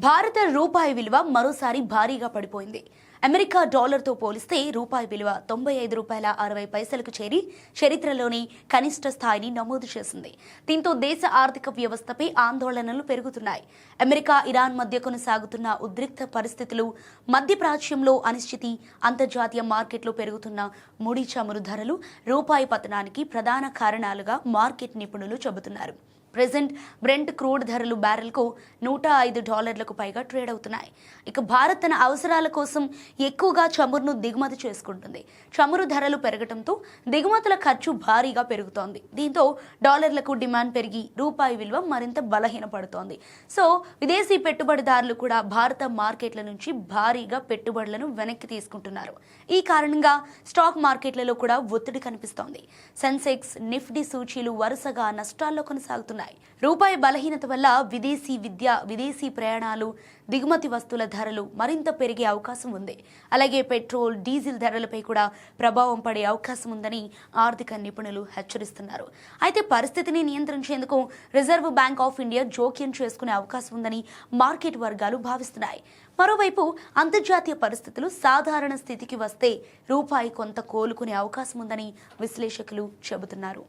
భారత రూపాయి విలువ మరోసారి భారీగా పడిపోయింది. అమెరికా డాలర్తో పోలిస్తే రూపాయి విలువ రూ. 95.60కు చేరి చరిత్రలోని కనిష్ట స్థాయిని నమోదు చేసింది. దీంతో దేశ ఆర్థిక వ్యవస్థపై ఆందోళనలు పెరుగుతున్నాయి. అమెరికా, ఇరాన్ మధ్య కొనసాగుతున్న ఉద్రిక్త పరిస్థితులు, మధ్యప్రాచ్యంలో అనిశ్చితి, అంతర్జాతీయ మార్కెట్లో పెరుగుతున్న ముడి చమురు ధరలు రూపాయి పతనానికి ప్రధాన కారణాలుగా మార్కెట్ నిపుణులు చెబుతున్నారు. ప్రెజెంట్ బ్రెంట్ క్రూడ్ ధరలు బ్యారెల్కు $105కు పైగా ట్రేడ్ అవుతున్నాయి. ఇక భారత్ తన అవసరాల కోసం ఎక్కువగా చమురును దిగుమతి చేసుకుంటుంది. చమురు ధరలు పెరగడంతో దిగుమతుల ఖర్చు భారీగా పెరుగుతోంది. దీంతో డాలర్లకు డిమాండ్ పెరిగి రూపాయి విలువ మరింత బలహీనపడుతోంది. సో విదేశీ పెట్టుబడిదారులు కూడా భారత మార్కెట్ల నుంచి భారీగా పెట్టుబడులను వెనక్కి తీసుకుంటున్నారు. ఈ కారణంగా స్టాక్ మార్కెట్లలో కూడా ఒత్తిడి కనిపిస్తోంది. సెన్సెక్స్, నిఫ్టీ సూచీలు వరుసగా నష్టాల్లో కొనసాగుతున్నాయి. రూపాయి బలహీనత వల్ల విదేశీ విద్య, విదేశీ ప్రయాణాలు, దిగుమతి వస్తువుల ధరలు మరింత పెరిగే అవకాశం ఉంది. అలాగే పెట్రోల్, డీజిల్ ధరలపై కూడా ప్రభావం పడే అవకాశం ఉందని ఆర్థిక నిపుణులు హెచ్చరిస్తున్నారు. అయితే పరిస్థితిని నియంత్రించేందుకు రిజర్వ్ బ్యాంక్ ఆఫ్ ఇండియా జోక్యం చేసుకునే అవకాశం ఉందని మార్కెట్ వర్గాలు భావిస్తున్నాయి. మరోవైపు అంతర్జాతీయ పరిస్థితులు సాధారణ స్థితికి వస్తే రూపాయి కొంత కోలుకునే అవకాశం ఉందని విశ్లేషకులు చెబుతున్నారు.